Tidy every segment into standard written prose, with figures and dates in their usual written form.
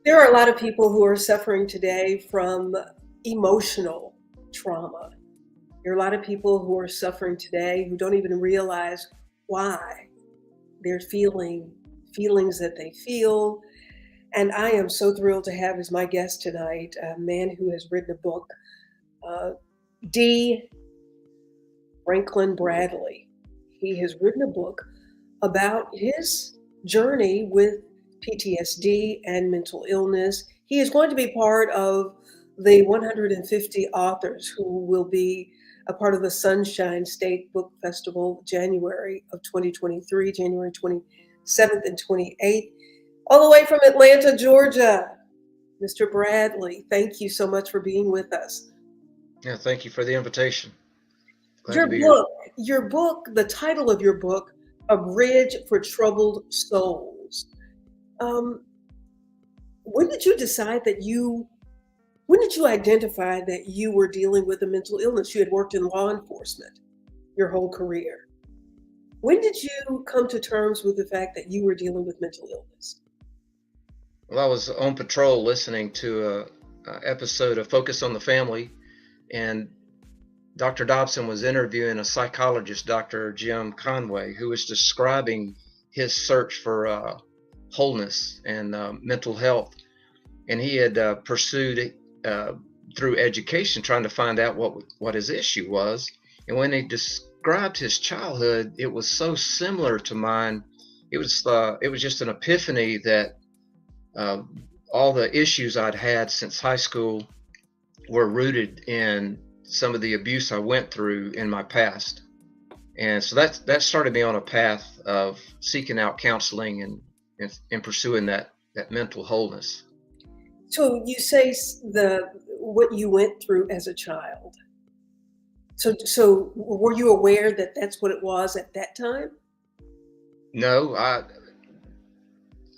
There are a lot of people who are suffering today from emotional trauma. There are a lot of people who are suffering today who don't even realize why they're feeling feelings that they feel. And I am so thrilled to have as my guest tonight a man who has written a book, uh, D. Franklin Bradley. He has written a book about his journey with PTSD and mental illness. He is going to be part of the 150 authors who will be a part of the Sunshine State Book Festival, January of 2023, January 27th and 28th, all the way from Atlanta, Georgia. Mr. Bradley, thank you so much for being with us. Yeah, thank you for the invitation. Glad Your to be here. book, the title of your book, A Bridge for Troubled Souls. Um, when did you decide that when did you identify that you were dealing with a mental illness? You had worked in law enforcement your whole career. When did you come to terms with the fact that you were dealing with mental illness? Well, I was on patrol listening to a episode of Focus on the Family, and Dr. Dobson was interviewing a psychologist, Dr. Jim Conway, who was describing his search for wholeness and mental health. And he had pursued through education, trying to find out what his issue was. And when he described his childhood, it was so similar to mine. It was just an epiphany that all the issues I'd had since high school were rooted in some of the abuse I went through in my past. And so that started me on a path of seeking out counseling and pursuing that mental wholeness. So you say what you went through as a child. So were you aware that that's what it was at that time? No, I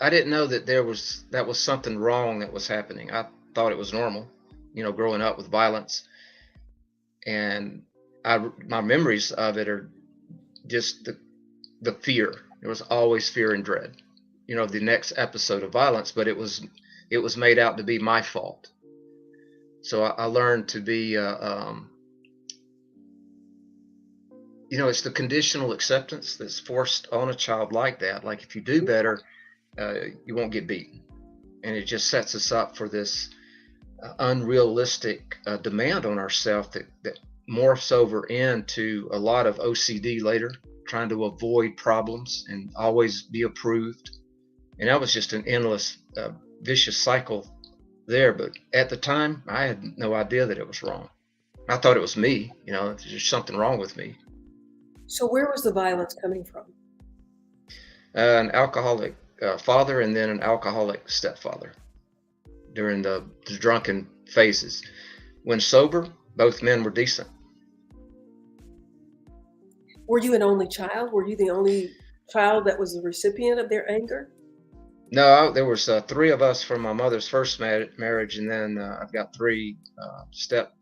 didn't know that that was something wrong that was happening. I thought it was normal, growing up with violence. And my memories of it are just the fear. There was always fear and dread, of the next episode of violence, but it was made out to be my fault. So I learned to be, it's the conditional acceptance that's forced on a child like that. Like if you do better, you won't get beaten. And it just sets us up for this unrealistic demand on ourselves that morphs over into a lot of OCD later, trying to avoid problems and always be approved. And that was just an endless vicious cycle there. But at the time, I had no idea that it was wrong. I thought it was me, there's just something wrong with me. So where was the violence coming from? An alcoholic father and then an alcoholic stepfather during the drunken phases. When sober, both men were decent. Were you an only child? Were you the only child that was the recipient of their anger? No, there was three of us from my mother's first marriage, and then I've got three step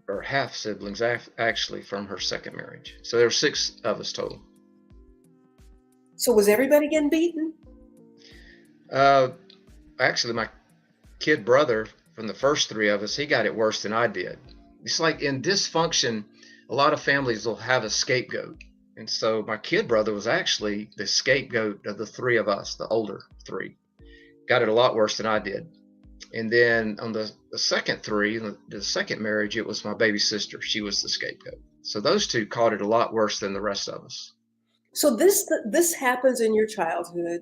or half siblings actually from her second marriage. So there were six of us total. So was everybody getting beaten? Actually, my kid brother from the first three of us, he got it worse than I did. It's like in dysfunction, a lot of families will have a scapegoat. And so my kid brother was actually the scapegoat of the three of us, the older three. Got it a lot worse than I did. And then on the second three, the second marriage, it was my baby sister. She was the scapegoat. So those two caught it a lot worse than the rest of us. So this happens in your childhood.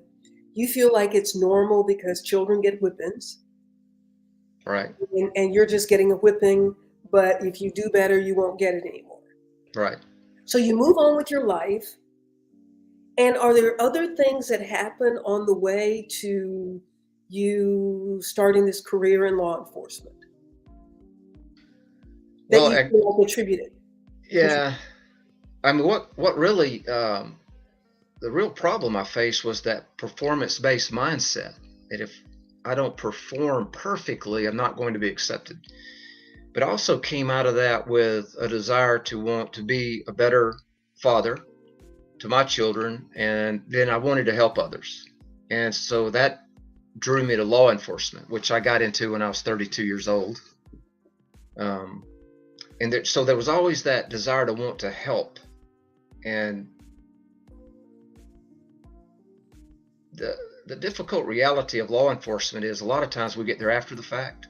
You feel like it's normal because children get whippings. Right. And you're just getting a whipping, but if you do better, you won't get it anymore. Right. So you move on with your life. And are there other things that happen on the way to you starting this career in law enforcement that Well, you feel contributed? yeah. I mean, what really, the real problem I faced was that performance-based mindset, that if I don't perform perfectly, I'm not going to be accepted. But I also came out of that with a desire to want to be a better father to my children, and then I wanted to help others. And so that drew me to law enforcement, which I got into when I was 32 years old. So there was always that desire to want to help. And the difficult reality of law enforcement is a lot of times we get there after the fact,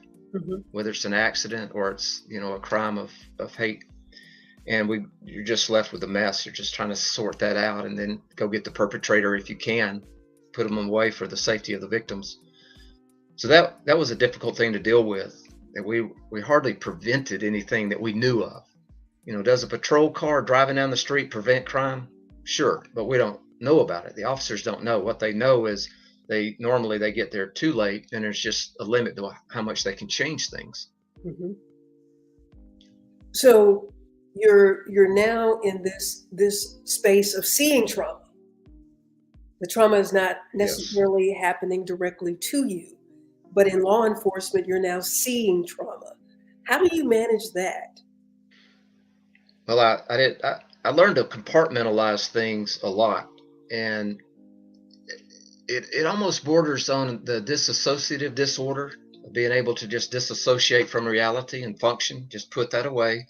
whether it's an accident or it's, a crime of hate. And you're just left with a mess. You're just trying to sort that out and then go get the perpetrator if you can, put them away for the safety of the victims. So that was a difficult thing to deal with. That we hardly prevented anything that we knew of. Does a patrol car driving down the street prevent crime? Sure, but we don't know about it. The officers don't know. What they know is they get there too late, and there's just a limit to how much they can change things. Mm-hmm. So you're now in this space of seeing trauma. The trauma is not necessarily happening directly to you, but in law enforcement, you're now seeing trauma. How do you manage that? Well, I learned to compartmentalize things a lot, and it almost borders on the dissociative disorder, being able to just disassociate from reality and function, just put that away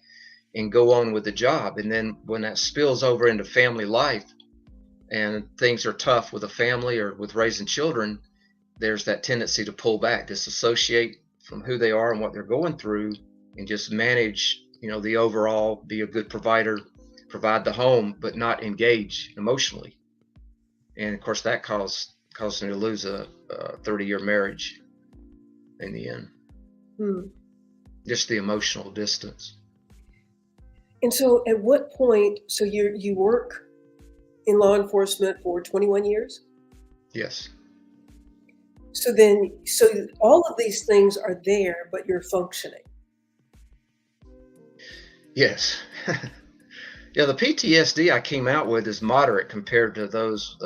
and go on with the job. And then when that spills over into family life and things are tough with a family or with raising children, there's that tendency to pull back, disassociate from who they are and what they're going through, and just manage, the overall, be a good provider, provide the home, but not engage emotionally. And of course, that caused me to lose a 30-year marriage in the end. Just the emotional distance. And so at what point, so you work in law enforcement for 21 years? Yes. So all of these things are there, but you're functioning. Yes. Yeah, the PTSD I came out with is moderate compared to those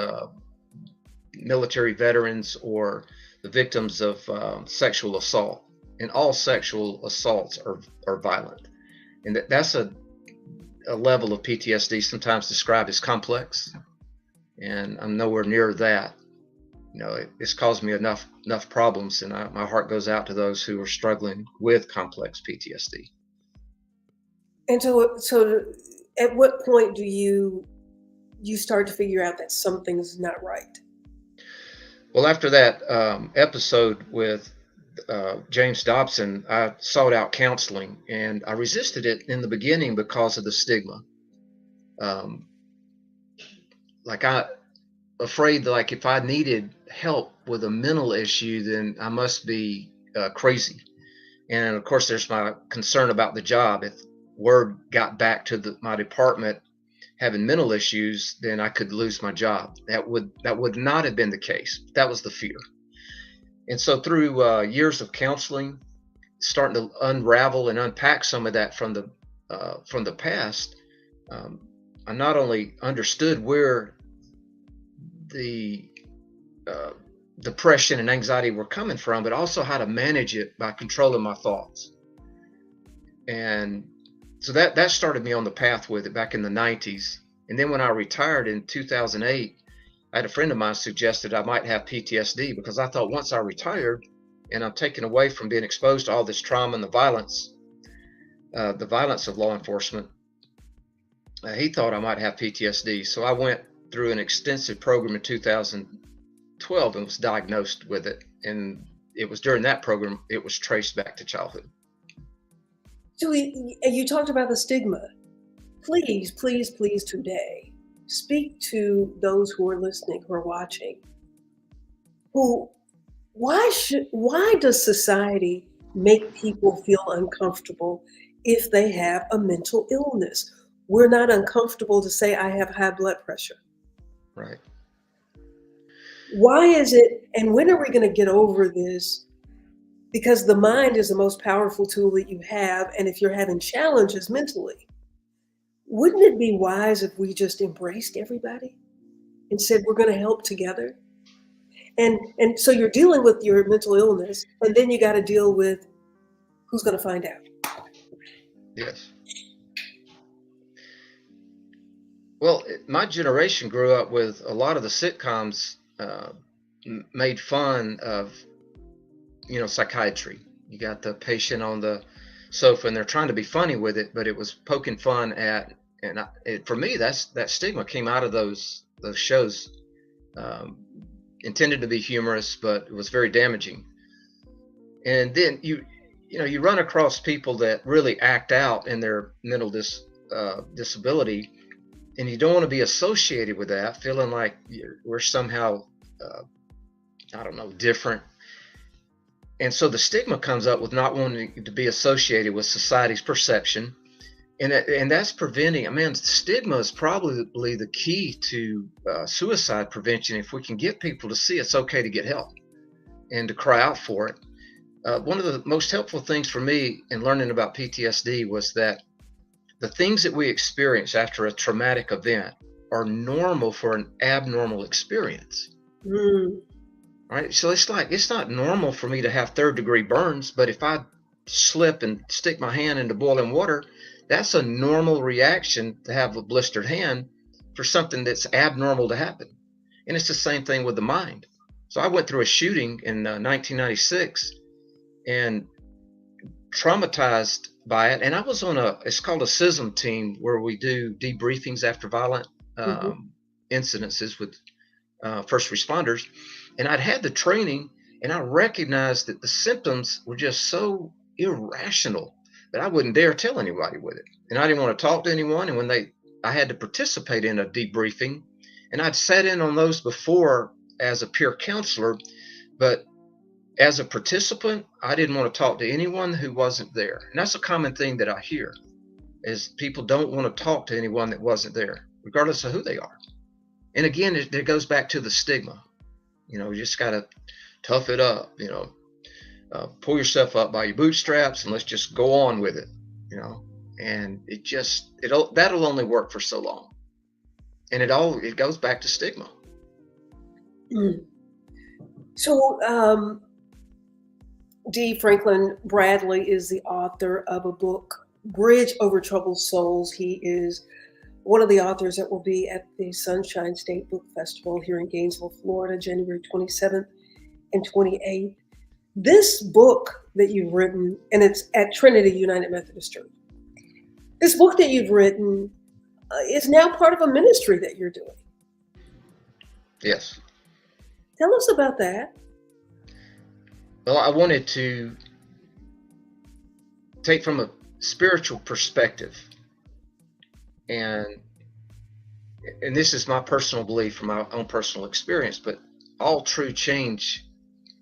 military veterans or the victims of sexual assault. And all sexual assaults are violent. And that's a level of PTSD sometimes described as complex. And I'm nowhere near that. It's caused me enough problems, and my heart goes out to those who are struggling with complex PTSD. And so at what point do you start to figure out that something's not right? Well, after that episode with James Dobson, I sought out counseling, and I resisted it in the beginning because of the stigma. Afraid that if I needed help with a mental issue, then I must be crazy. And of course, there's my concern about the job. If word got back to my department having mental issues, then I could lose my job. That would not have been the case. That was the fear. And so through years of counseling, starting to unravel and unpack some of that from the past, I not only understood where the depression and anxiety were coming from, but also how to manage it by controlling my thoughts. And so that started me on the path with it back in the 90s. And then when I retired in 2008, I had a friend of mine suggested I might have PTSD, because I thought once I retired and I'm taken away from being exposed to all this trauma and the violence of law enforcement, he thought I might have PTSD. So I went through an extensive program in 2012 and was diagnosed with it. And it was during that program, it was traced back to childhood. So you talked about the stigma. Please, please, please today, speak to those who are listening, who are watching, why does society make people feel uncomfortable if they have a mental illness? We're not uncomfortable to say I have high blood pressure. Right. Why is it, and when are we going to get over this? Because the mind is the most powerful tool that you have. And if you're having challenges mentally, wouldn't it be wise if we just embraced everybody and said, we're going to help together? And so you're dealing with your mental illness, and then you got to deal with who's going to find out. Yes. Well, my generation grew up with a lot of the sitcoms made fun of, psychiatry. You got the patient on the sofa, and they're trying to be funny with it, but it was poking fun at. And for me, that stigma came out of those shows, um, intended to be humorous, but it was very damaging. And then you run across people that really act out in their mental disability, and you don't want to be associated with that, feeling like we're somehow, uh, I don't know, different. And so the stigma comes up with not wanting to be associated with society's perception, and that's preventing. I mean, stigma is probably the key to suicide prevention. If we can get people to see it's okay to get help and to cry out for it. One of the most helpful things for me in learning about PTSD was that the things that we experience after a traumatic event are normal for an abnormal experience. Mm. Right? So it's not normal for me to have third-degree burns, but if I slip and stick my hand into boiling water, that's a normal reaction to have a blistered hand for something that's abnormal to happen. And it's the same thing with the mind. So I went through a shooting in 1996 and traumatized by it. And I was on it's called a CISM team, where we do debriefings after violent Mm-hmm. incidences with first responders. And I'd had the training, and I recognized that the symptoms were just so irrational that I wouldn't dare tell anybody with it. And I didn't want to talk to anyone. And when I had to participate in a debriefing, and I'd sat in on those before as a peer counselor, but as a participant, I didn't want to talk to anyone who wasn't there. And that's a common thing that I hear, is people don't want to talk to anyone that wasn't there, regardless of who they are. And again, it goes back to the stigma. You just got to tough it up, pull yourself up by your bootstraps, and let's just go on with it, and that'll only work for so long. And it goes back to stigma. Mm. So, D. Franklin Bradley is the author of a book, Bridge Over Troubled Souls. He is one of the authors that will be at the Sunshine State Book Festival here in Gainesville, Florida, January 27th and 28th. This book that you've written, and it's at Trinity United Methodist Church, this book that you've written is now part of a ministry that you're doing. Yes. Tell us about that. Well, I wanted to take from a spiritual perspective, and this is my personal belief from my own personal experience, but all true change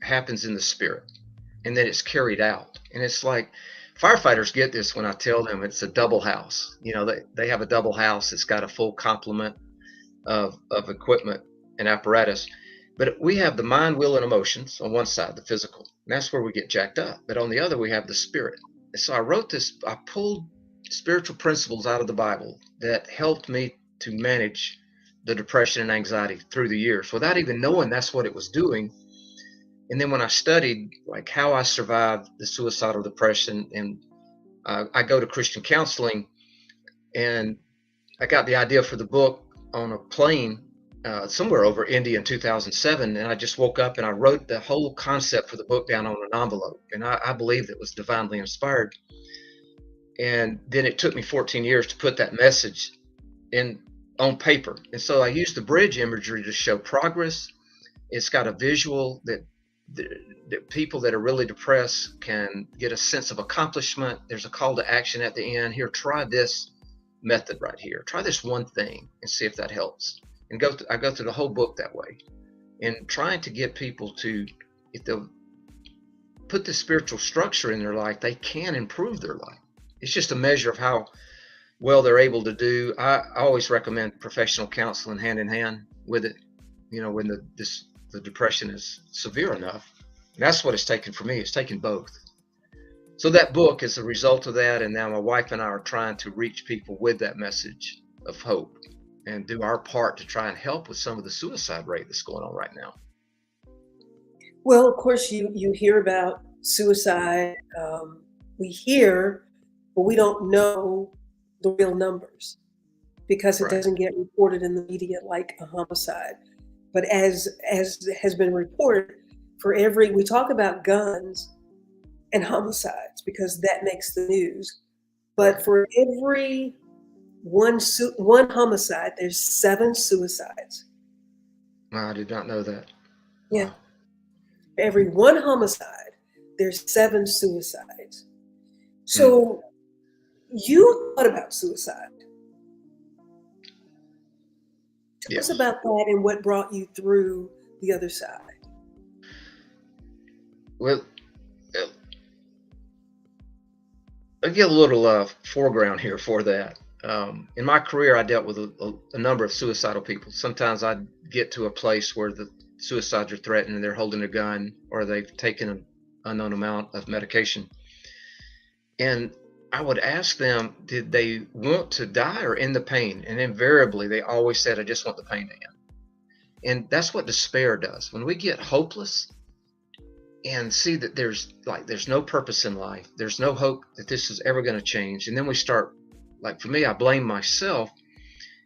happens in the spirit, and then it's carried out. And it's like firefighters get this when I tell them it's a double house. They have a double house. It's got a full complement of equipment and apparatus. But we have the mind, will, and emotions on one side, the physical. And that's where we get jacked up. But on the other, we have the spirit. And so I pulled spiritual principles out of the Bible that helped me to manage the depression and anxiety through the years without even knowing that's what it was doing. And then when I studied like how I survived the suicidal depression, and I go to Christian counseling, and I got the idea for the book on a plane somewhere over India in 2007, and I just woke up and I wrote the whole concept for the book down on an envelope, and I believed it was divinely inspired. And then it took me 14 years to put that message on paper. And so I used the bridge imagery to show progress. It's got a visual that people that are really depressed can get a sense of accomplishment. There's a call to action at the end. Here, try this method right here. Try this one thing and see if that helps. And I go through the whole book that way, and trying to get people to, if they'll put the spiritual structure in their life, they can improve their life. It's just a measure of how well they're able to do. I always recommend professional counseling hand in hand with it, when the depression is severe enough. And that's what it's taken for me. It's taken both. So that book is a result of that. And now my wife and I are trying to reach people with that message of hope and do our part to try and help with some of the suicide rate that's going on right now. Well, of course, you hear about suicide. We hear, but we don't know the real numbers because it Right. doesn't get reported in the media like a homicide. But as has been reported, we talk about guns and homicides because that makes the news. But Right. for every one homicide, there's 7 suicides. Wow, I did not know that. Yeah. Wow. For every one homicide, there's 7 suicides. Hmm. So you thought about suicide. Tell us Yes. about that and what brought you through the other side. Well, uh, I'll get a little foreground here for that. In my career, I dealt with a number of suicidal people. Sometimes I'd get to a place where the suicides are threatened and they're holding a gun or they've taken an unknown amount of medication. And I would ask them, did they want to die or end the pain? And invariably, they always said, I just want the pain to end. And that's what despair does. When we get hopeless and see that there's no purpose in life, there's no hope that this is ever going to change. And then we start, like for me, I blame myself.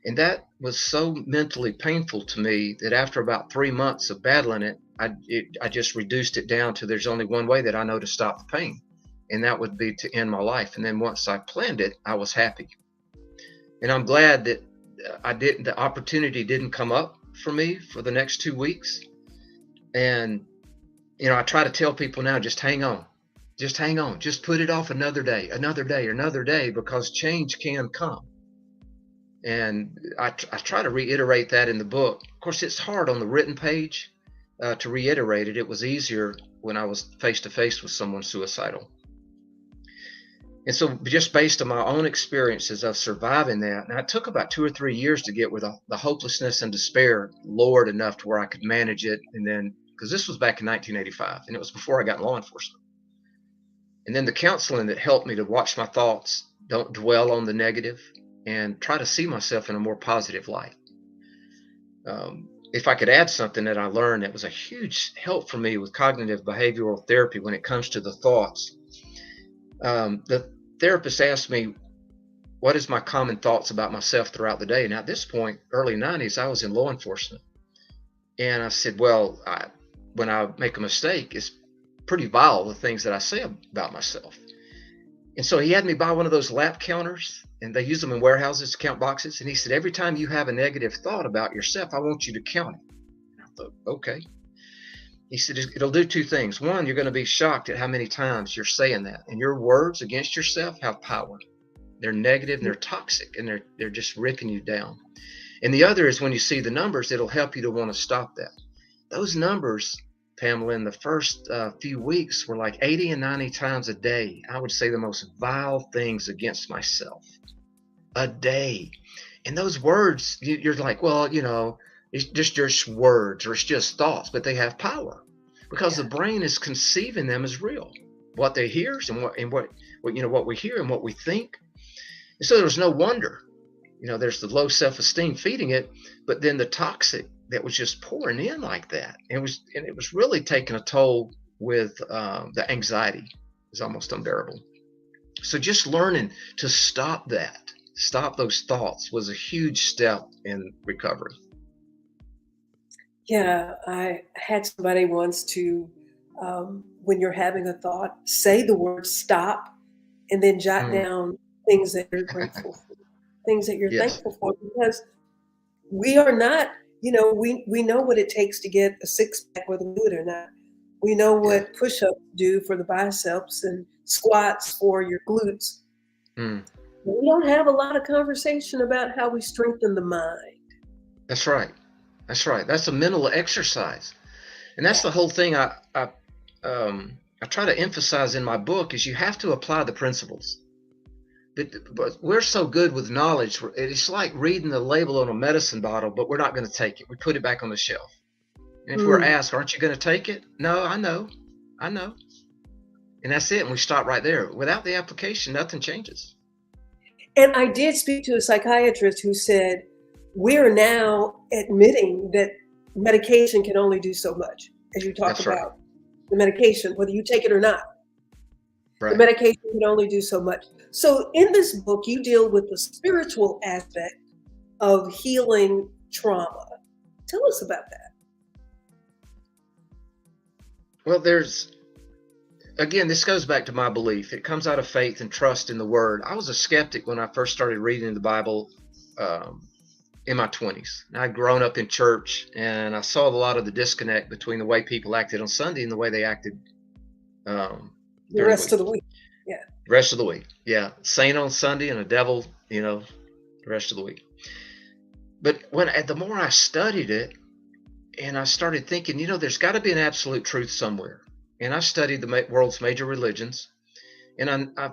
And that was so mentally painful to me that after about 3 months of battling it, I just reduced it down to there's only one way that I know to stop the pain, and that would be to end my life. And then once I planned it, I was happy. And I'm glad that the opportunity didn't come up for me for the next 2 weeks. And, I try to tell people now, just hang on, just put it off another day, another day, because change can come. And I try to reiterate that in the book. Of course, it's hard on the written page to reiterate it. It was easier when I was face to face with someone suicidal. And so, just based on my own experiences of surviving that, and it took about 2 or 3 years to get where the hopelessness and despair lowered enough to where I could manage it. And then, because this was back in 1985, and it was before I got in law enforcement. And then the counseling that helped me to watch my thoughts, don't dwell on the negative, and try to see myself in a more positive light. If I could add something that I learned that was a huge help for me with cognitive behavioral therapy when it comes to the thoughts, the therapist asked me, what is my common thoughts about myself throughout the day? And at this point, early 90s, I was in law enforcement. And I said, well, when I make a mistake, it's pretty vile, the things that I say about myself. And so he had me buy one of those lap counters, and they use them in warehouses to count boxes. And he said, every time you have a negative thought about yourself, I want you to count it. And I thought, okay. He said, it'll do 2 things. One, you're going to be shocked at how many times you're saying that. And your words against yourself have power. They're negative and they're toxic, and they're just ripping you down. And the other is when you see the numbers, it'll help you to want to stop that. Those numbers, Pamela, in the first few weeks were like 80 and 90 times a day. I would say the most vile things against myself a day. And those words, you're like, well, it's just words or it's just thoughts, but they have power because the brain is conceiving them as real. What they hear and what we hear and what we think. And so there's no wonder, there's the low self-esteem feeding it, but then the toxic that was just pouring in like that. And it was really taking a toll with the anxiety is almost unbearable. So just learning to stop those thoughts was a huge step in recovery. Yeah, I had somebody once to, when you're having a thought, say the word stop and then jot Mm. down things that you're grateful for, things that you're Yes. thankful for, because we are not, we know what it takes to get a six pack, whether we do it or not. We know Yeah. what push ups do for the biceps and squats for your glutes. Mm. We don't have a lot of conversation about how we strengthen the mind. That's right. That's right. That's a mental exercise. And that's Yeah. the whole thing I try to emphasize in my book is you have to apply the principles. But we're so good with knowledge. It's like reading the label on a medicine bottle, but we're not going to take it. We put it back on the shelf. And if we're Mm. asked, aren't you going to take it? No, I know. I know. And that's it. And we stop right there. Without the application, nothing changes. And I did speak to a psychiatrist who said, we're now admitting that medication can only do so much, as you talk That's right. about the medication, whether you take it or not. The Right. medication can only do so much. So in this book, you deal with the spiritual aspect of healing trauma. Tell us about that. Well, again, this goes back to my belief. It comes out of faith and trust in the Word. I was a skeptic when I first started reading the Bible um, in my 20s. I'd grown up in church, and I saw a lot of the disconnect between the way people acted on Sunday and the way they acted The during the rest week. of the week. Yeah. Rest of the week, yeah, saint on Sunday and a devil, the rest of the week. But the more I studied it, and I started thinking, there's got to be an absolute truth somewhere. And I studied the world's major religions, and I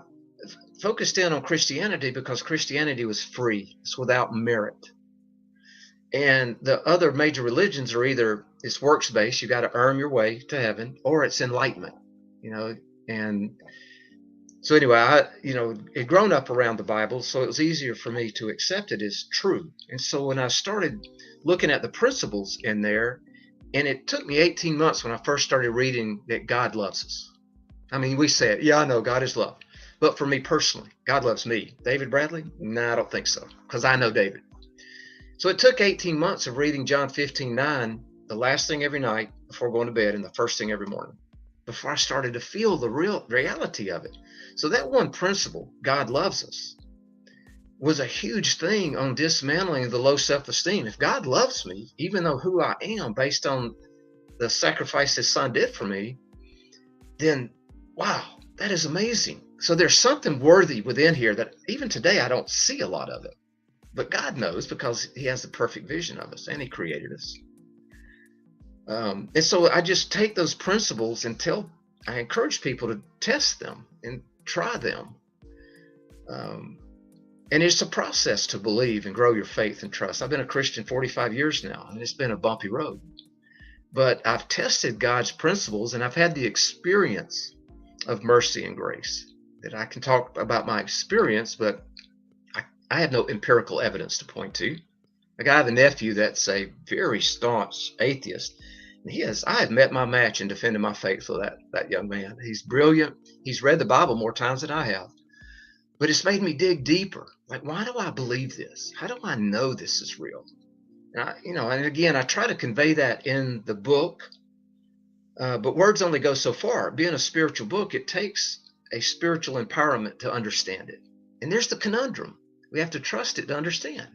focused in on Christianity because Christianity was free; it's without merit. And the other major religions are either it's works based, you got to earn your way to heaven, or it's enlightenment, And so anyway, I had grown up around the Bible, so it was easier for me to accept it as true. And so when I started looking at the principles in there, and it took me 18 months when I first started reading that God loves us. I mean, we say it, yeah, I know God is love. But for me personally, God loves me. David Bradley? No, I don't think so, because I know David. So it took 18 months of reading John 15:9, the last thing every night before going to bed and the first thing every morning, before I started to feel the real reality of it. So that one principle, God loves us, was a huge thing on dismantling the low self-esteem. If God loves me, even though who I am based on the sacrifice his son did for me, then wow, that is amazing. So there's something worthy within here that even today I don't see a lot of it. But God knows because he has the perfect vision of us and he created us. And so I just take those principles and I encourage people to test them and try them. And it's a process to believe and grow your faith and trust. I've been a Christian 45 years now, and it's been a bumpy road. But I've tested God's principles, and I've had the experience of mercy and grace. That I can talk about my experience, but I have no empirical evidence to point to. Like I have a nephew that's a very staunch atheist. And I have met my match in defending my faith for that young man. He's brilliant. He's read the Bible more times than I have. But it's made me dig deeper. Like, why do I believe this? How do I know this is real? And again, I try to convey that in the book, but words only go so far. Being a spiritual book, it takes a spiritual empowerment to understand it. And there's the conundrum. We have to trust it to understand.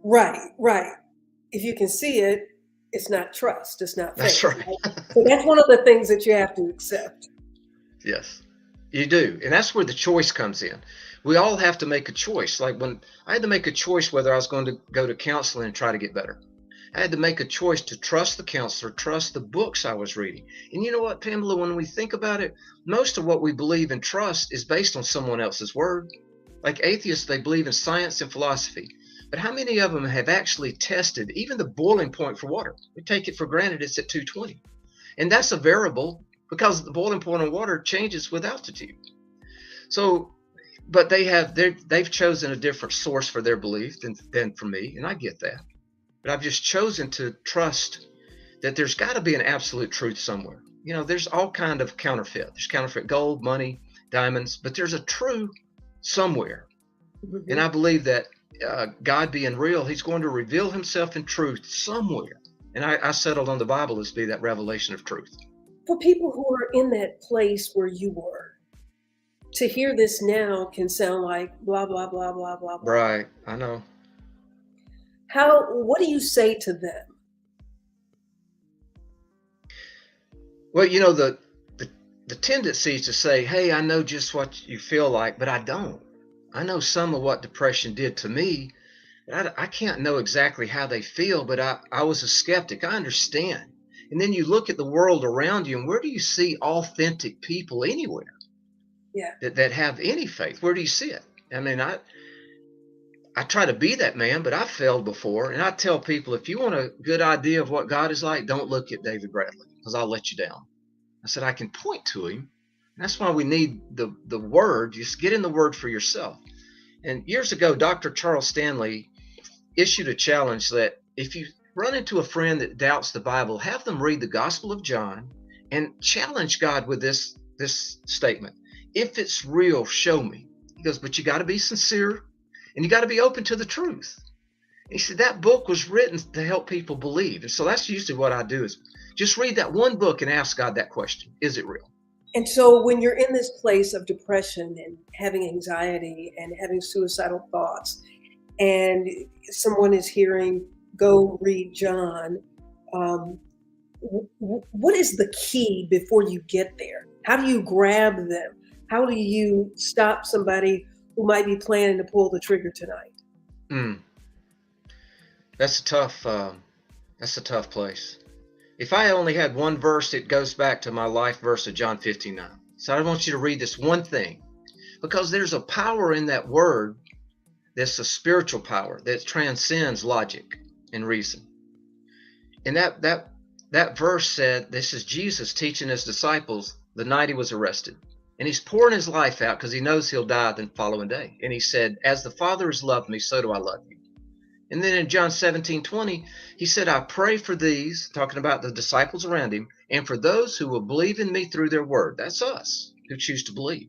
Right. If you can see it, it's not trust, it's not faith. That's right. So that's one of the things that you have to accept. Yes, you do. And that's where the choice comes in. We all have to make a choice. Like when I had to make a choice whether I was going to go to counseling and try to get better. I had to make a choice to trust the counselor, trust the books I was reading. And you know what, Pamela, when we think about it, most of what we believe and trust is based on someone else's word. Like atheists, they believe in science and philosophy. But how many of them have actually tested even the boiling point for water? We take it for granted it's at 220. And that's a variable because the boiling point of water changes with altitude. So, but they've chosen a different source for their belief than for me, and I get that. But I've just chosen to trust that there's got to be an absolute truth somewhere. There's all kind of counterfeit. There's counterfeit gold, money, diamonds, but there's a true somewhere. Mm-hmm. And I believe that God being real, he's going to reveal himself in truth somewhere. And I settled on the Bible as be that revelation of truth. For people who are in that place where you were, to hear this now can sound like blah, blah, blah, blah, blah, blah. Right, I know. What do you say to them? Well, the tendency is to say, hey, I know just what you feel like, but I don't. I know some of what depression did to me. I can't know exactly how they feel, but I was a skeptic. I understand. And then you look at the world around you, and where do you see authentic people anywhere? Yeah. That have any faith? Where do you see it? I mean, I try to be that man, but I've failed before. And I tell people, if you want a good idea of what God is like, don't look at David Bradley because I'll let you down. I said, I can point to him. And that's why we need the word. Just get in the word for yourself. And years ago, Dr. Charles Stanley issued a challenge that if you run into a friend that doubts the Bible, have them read the Gospel of John and challenge God with this statement. If it's real, show me. He goes, but you got to be sincere and you got to be open to the truth. He said that book was written to help people believe. And so that's usually what I do is just read that one book and ask God that question. Is it real? And so when you're in this place of depression and having anxiety and having suicidal thoughts, and someone is hearing, go read John, um, what is the key before you get there? How do you grab them? How do you stop somebody who might be planning to pull the trigger tonight? Mm, that's a tough. That's a tough place. If I only had one verse, it goes back to my life verse of John 15:9. So I want you to read this one thing because there's a power in that word that's a spiritual power that transcends logic and reason. And that verse said, this is Jesus teaching his disciples the night he was arrested. And he's pouring his life out because he knows he'll die the following day. And he said, as the Father has loved me, so do I love you. And then in John 17:20, he said, I pray for these, talking about the disciples around him, and for those who will believe in me through their word. That's us who choose to believe.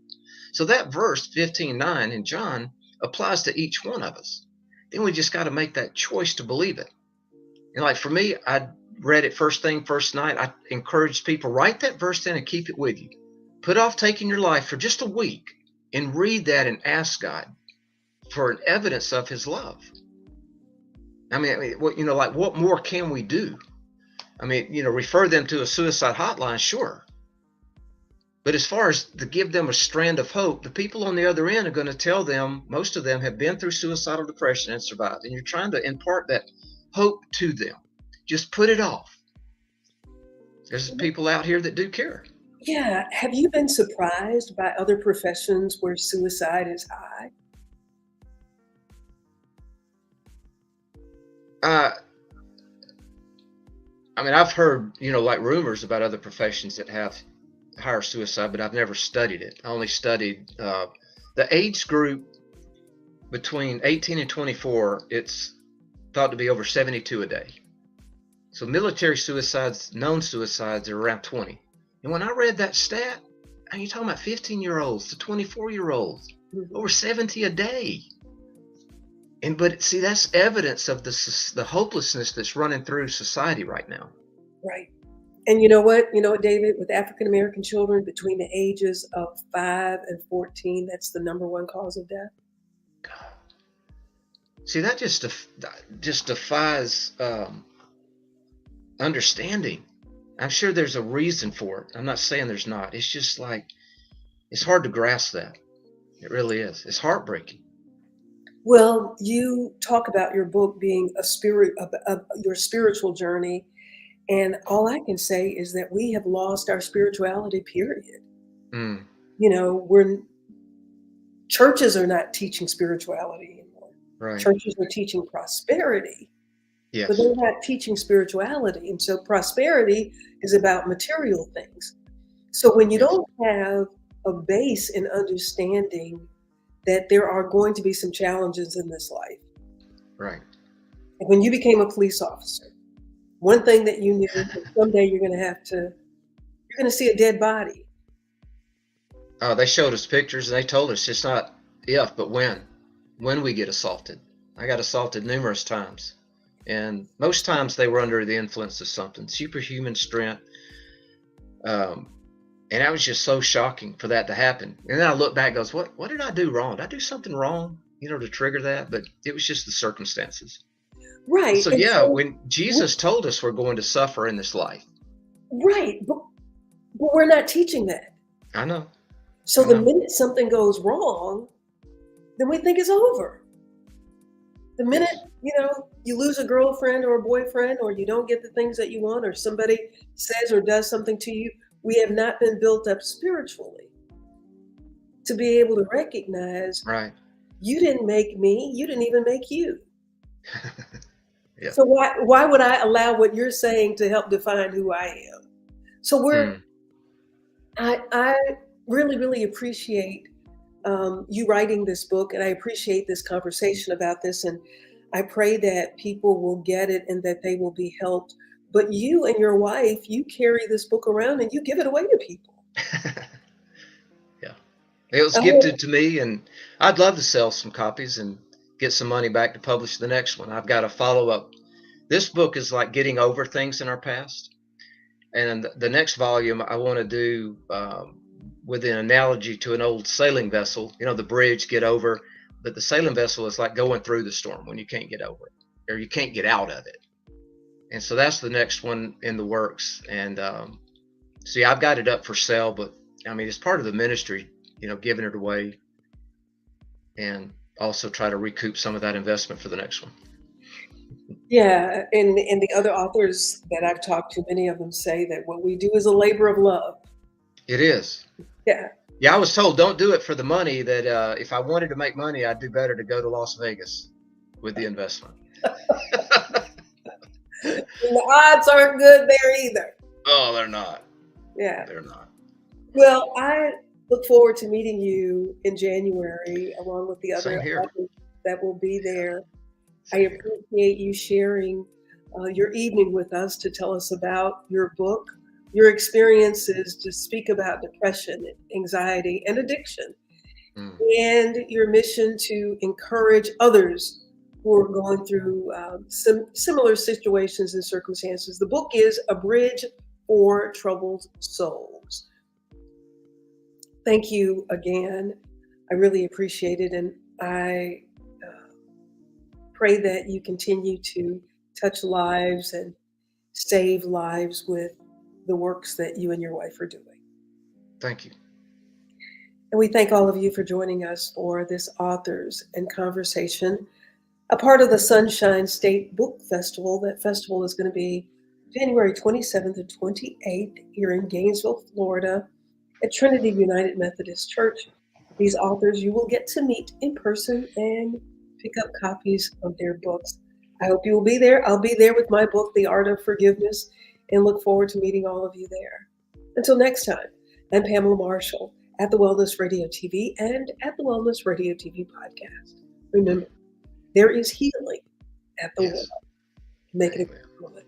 So that verse 15:9 in John applies to each one of us. Then we just got to make that choice to believe it. And like for me, I read it first thing, first night. I encouraged people, write that verse down and keep it with you. Put off taking your life for just a week and read that and ask God for an evidence of his love. I mean, what more can we do? I mean, refer them to a suicide hotline, sure. But as far as to give them a strand of hope, the people on the other end are going to tell them, most of them have been through suicidal depression and survived. And you're trying to impart that hope to them. Just put it off. There's people out here that do care. Yeah. Have you been surprised by other professions where suicide is high? I mean, I've heard, like rumors about other professions that have higher suicide, but I've never studied it. I only studied the age group between 18 and 24. It's thought to be over 72 a day. So military suicides, known suicides, are around 20. And when I read that stat, you're talking about 15-year-olds to 24-year-olds, over 70 a day. But see, that's evidence of the hopelessness that's running through society right now. Right. And you know what, David, with African American children between the ages of 5 and 14, that's the number one cause of death. God. See, that just defies understanding. I'm sure there's a reason for it. I'm not saying there's not. It's just like, it's hard to grasp that. It really is. It's heartbreaking. Well, you talk about your book being your spiritual journey. And all I can say is that we have lost our spirituality, period. Mm. Churches are not teaching spirituality anymore. Right. Churches are teaching prosperity. Yes. But they're not teaching spirituality. And so prosperity is about material things. So when you don't have a base in understanding that there are going to be some challenges in this life. Right. And when you became a police officer, one thing that you knew that someday you're going to see a dead body. They showed us pictures and they told us it's not if, but when we get assaulted. I got assaulted numerous times. And most times they were under the influence of something, superhuman strength. And that was just so shocking for that to happen. And then I look back and goes, what did I do wrong? Did I do something wrong, to trigger that? But it was just the circumstances. Right. So yeah, when Jesus told us we're going to suffer in this life. Right. But we're not teaching that. I know. So the minute something goes wrong, then we think it's over. The minute, you lose a girlfriend or a boyfriend, or you don't get the things that you want, or somebody says or does something to you, we have not been built up spiritually to be able to recognize, right, you didn't make me, you didn't even make you. Yeah. So why would I allow what you're saying to help define who I am? So I really, really appreciate you writing this book, and I appreciate this conversation about this, and I pray that people will get it and that they will be helped. But you and your wife, you carry this book around and you give it away to people. Yeah. It was gifted to me, and I'd love to sell some copies and get some money back to publish the next one. I've got to follow up. This book is like getting over things in our past. And the next volume I want to do with an analogy to an old sailing vessel. You know, the bridge, get over, but the sailing vessel is like going through the storm when you can't get over it or you can't get out of it. And so that's the next one in the works. And see, I've got it up for sale, but I mean, it's part of the ministry, you know, giving it away and also try to recoup some of that investment for the next one. Yeah, and the other authors that I've talked to, many of them say that what we do is a labor of love. It is. Yeah. Yeah, I was told don't do it for the money, that if I wanted to make money, I'd do better to go to Las Vegas with the investment. And the odds aren't good there either. Oh, they're not. Yeah. They're not. Well, I look forward to meeting you in January along with the other authors that will be there. I appreciate you sharing your evening with us to tell us about your book, your experiences to speak about depression, anxiety, and addiction, and your mission to encourage others who are going through similar situations and circumstances. The book is A Bridge for Troubled Souls. Thank you again. I really appreciate it, and I pray that you continue to touch lives and save lives with the works that you and your wife are doing. Thank you. And we thank all of you for joining us for this Authors and Conversation, a part of the Sunshine State Book Festival. That festival is going to be January 27th and 28th here in Gainesville, Florida, at Trinity United Methodist Church. These authors you will get to meet in person and pick up copies of their books. I hope you will be there. I'll be there with my book, The Art of Forgiveness, and look forward to meeting all of you there. Until next time, I'm Pamela Marshall at the Wellness Radio TV and at the Wellness Radio TV podcast. Remember, there is healing at the well. Make it a good moment.